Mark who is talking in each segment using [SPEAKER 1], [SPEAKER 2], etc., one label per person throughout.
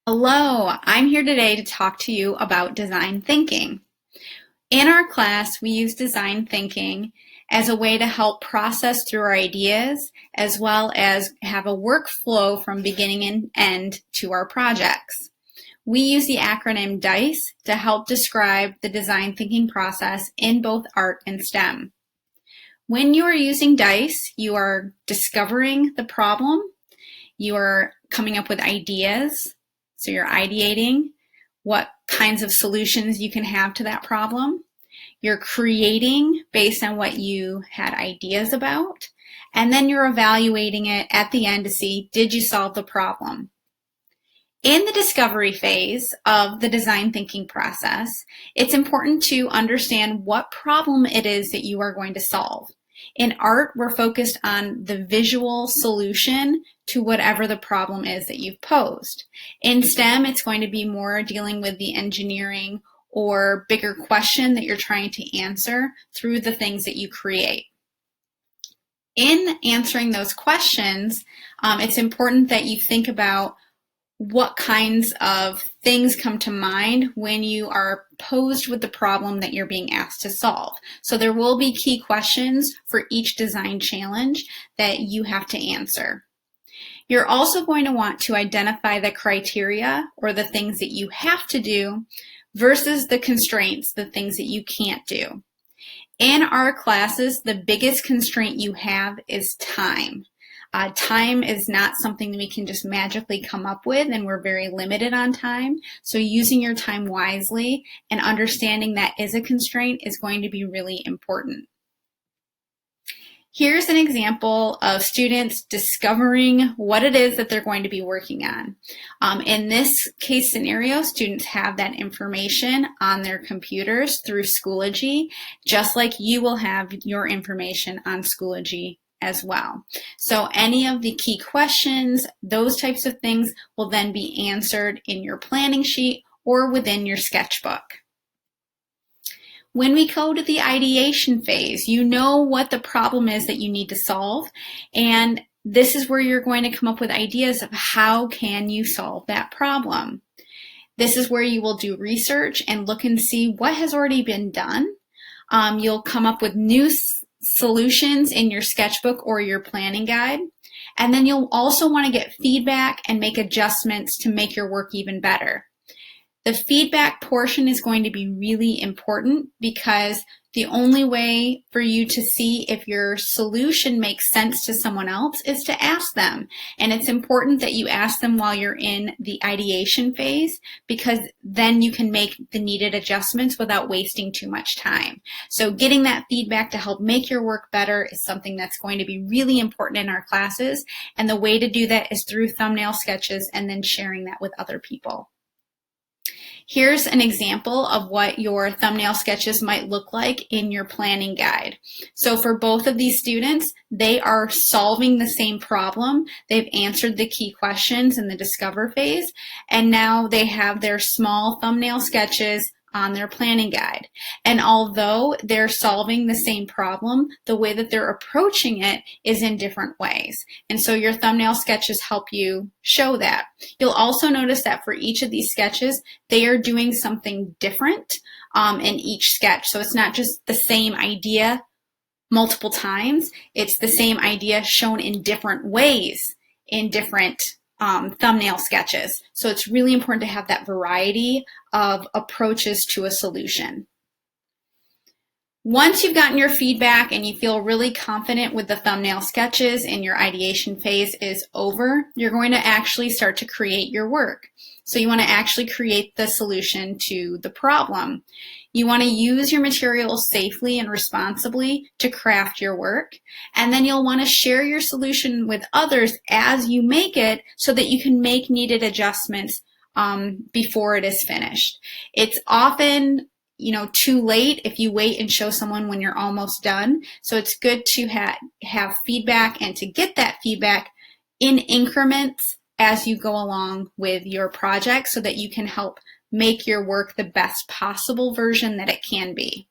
[SPEAKER 1] Hello, I'm here today to talk to you about design thinking. In our class, we use design thinking as a way to help process through our ideas as well as have a workflow from beginning and end to our projects. We use the acronym DICE to help describe the design thinking process in both art and STEM. When you are using DICE, you are discovering the problem, you are coming up with ideas, so you're ideating what kinds of solutions you can have to that problem. You're creating based on what you had ideas about, and then you're evaluating it at the end to see, did you solve the problem? In the discovery phase of the design thinking process, it's important to understand what problem it is that you are going to solve. In art, we're focused on the visual solution to whatever the problem is that you've posed. In STEM, it's going to be more dealing with the engineering or bigger question that you're trying to answer through the things that you create. In answering those questions, it's important that you think about what kinds of things come to mind when you are posed with the problem that you're being asked to solve. So there will be key questions for each design challenge that you have to answer. You're also going to want to identify the criteria or the things that you have to do versus the constraints, the things that you can't do. In our classes, the biggest constraint you have is time. Time is not something that we can just magically come up with, and we're very limited on time. So using your time wisely and understanding that is a constraint is going to be really important. Here's an example of students discovering what it is that they're going to be working on. In this case scenario, students have that information on their computers through Schoology, just like you will have your information on Schoology as well. So any of the key questions, those types of things will then be answered in your planning sheet or within your sketchbook. When we go to the ideation phase, you know what the problem is that you need to solve, and this is where you're going to come up with ideas of how can you solve that problem. This is where you will do research and look and see what has already been done. You'll come up with new solutions in your sketchbook or your planning guide. And then you'll also want to get feedback and make adjustments to make your work even better. The feedback portion is going to be really important because the only way for you to see if your solution makes sense to someone else is to ask them. And it's important that you ask them while you're in the ideation phase, because then you can make the needed adjustments without wasting too much time. So getting that feedback to help make your work better is something that's going to be really important in our classes. And the way to do that is through thumbnail sketches and then sharing that with other people. Here's an example of what your thumbnail sketches might look like in your planning guide. So for both of these students, they are solving the same problem. They've answered the key questions in the discover phase, and now they have their small thumbnail sketches on their planning guide. And although they're solving the same problem, the way that they're approaching it is in different ways. And so your thumbnail sketches help you show that. You'll also notice that for each of these sketches, they are doing something different in each sketch. So it's not just the same idea multiple times, it's the same idea shown in different ways in different thumbnail sketches. So it's really important to have that variety of approaches to a solution. Once you've gotten your feedback and you feel really confident with the thumbnail sketches and your ideation phase is over, you're going to actually start to create your work. So you want to actually create the solution to the problem. You want to use your materials safely and responsibly to craft your work. And then you'll want to share your solution with others as you make it so that you can make needed adjustments before it is finished. It's often too late if you wait and show someone when you're almost done. So it's good to have feedback and to get that feedback in increments as you go along with your project so that you can help make your work the best possible version that it can be.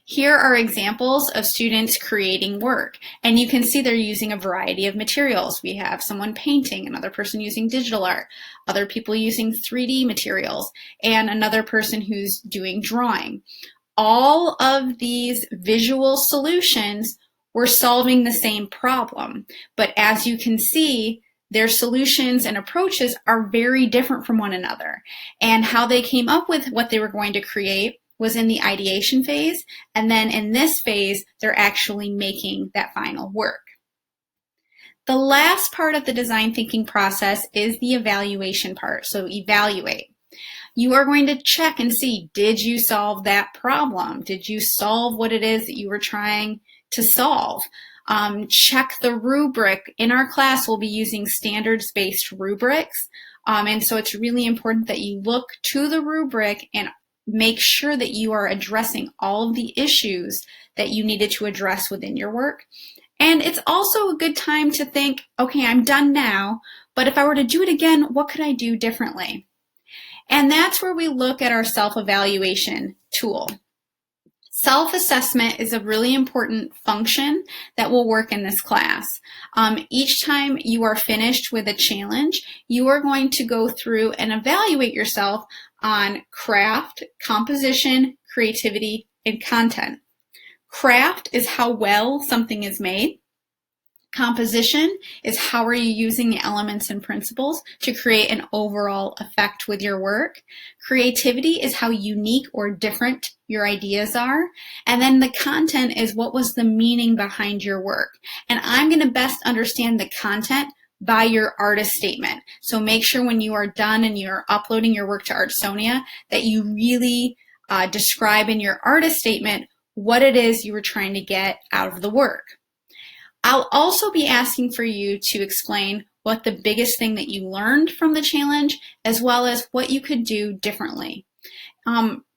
[SPEAKER 1] Here are examples of students creating work, and you can see they're using a variety of materials. We have someone painting, another person using digital art, other people using 3D materials, and another person who's doing drawing. All of these visual solutions were solving the same problem, but as you can see, their solutions and approaches are very different from one another, and how they came up with what they were going to create was in the ideation phase, and then in this phase, they're actually making that final work. The last part of the design thinking process is the evaluation part, so evaluate. You are going to check and see, did you solve that problem? Did you solve what it is that you were trying to solve? Check the rubric. In our class, we'll be using standards-based rubrics, and so it's really important that you look to the rubric and make sure that you are addressing all of the issues that you needed to address within your work. And it's also a good time to think, okay, I'm done now, but if I were to do it again, what could I do differently? And that's where we look at our self-evaluation tool. Self-assessment is a really important function that will work in this class. Each time you are finished with a challenge, you are going to go through and evaluate yourself on craft, composition, creativity, and content. Craft is how well something is made. Composition is how are you using the elements and principles to create an overall effect with your work. Creativity is how unique or different your ideas are. And then the content is what was the meaning behind your work. And I'm going to best understand the content by your artist statement. So make sure when you are done and you're uploading your work to Artsonia that you really describe in your artist statement what it is you were trying to get out of the work. I'll also be asking for you to explain what the biggest thing that you learned from the challenge, as well as what you could do differently.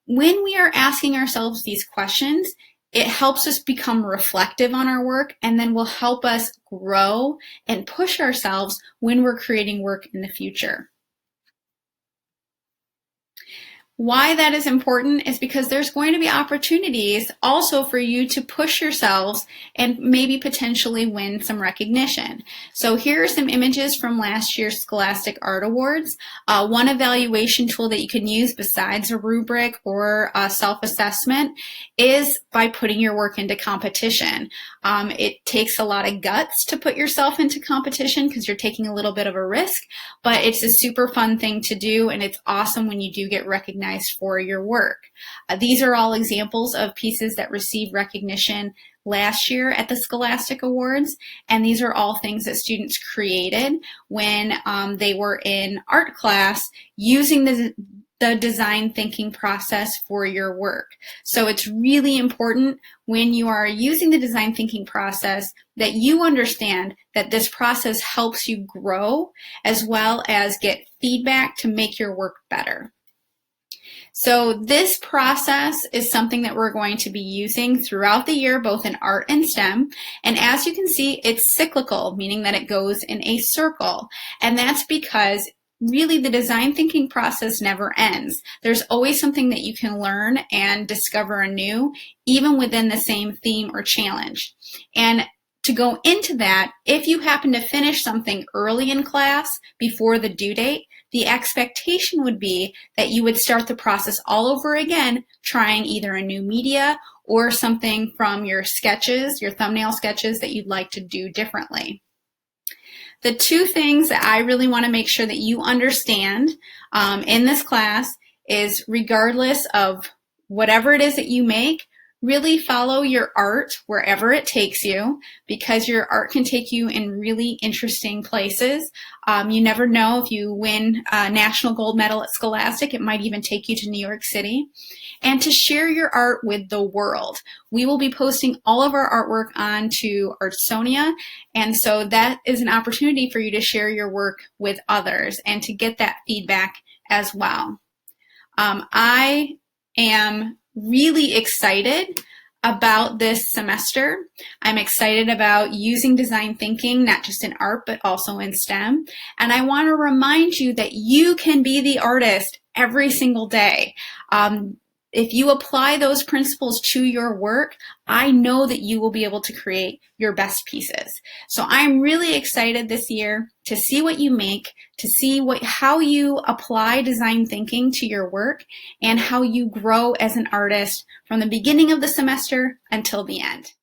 [SPEAKER 1] When we are asking ourselves these questions, it helps us become reflective on our work, and then will help us grow and push ourselves when we're creating work in the future. Why that is important is because there's going to be opportunities also for you to push yourselves and maybe potentially win some recognition. So here are some images from last year's Scholastic Art Awards. One evaluation tool that you can use besides a rubric or a self-assessment is by putting your work into competition. It takes a lot of guts to put yourself into competition because you're taking a little bit of a risk, but it's a super fun thing to do, and it's awesome when you do get recognized for your work. These are all examples of pieces that received recognition last year at the Scholastic Awards, and these are all things that students created when they were in art class using the design thinking process for your work. So it's really important when you are using the design thinking process that you understand that this process helps you grow as well as get feedback to make your work better. So this process is something that we're going to be using throughout the year, both in art and STEM. And as you can see, it's cyclical, meaning that it goes in a circle. And that's because really the design thinking process never ends. There's always something that you can learn and discover anew, even within the same theme or challenge. And to go into that, if you happen to finish something early in class before the due date, the expectation would be that you would start the process all over again, trying either a new media or something from your sketches, your thumbnail sketches that you'd like to do differently. The two things that I really want to make sure that you understand in this class is, regardless of whatever it is that you make, really follow your art wherever it takes you, because your art can take you in really interesting places. You never know, if you win a national gold medal at Scholastic, it might even take you to New York City. And to share your art with the world. We will be posting all of our artwork onto Artsonia, and so that is an opportunity for you to share your work with others and to get that feedback as well. I am really excited about this semester. I'm excited about using design thinking, not just in art, but also in STEM. And I want to remind you that you can be the artist every single day. if you apply those principles to your work, I know that you will be able to create your best pieces. So I'm really excited this year to see what you make, to see how you apply design thinking to your work, and how you grow as an artist from the beginning of the semester until the end.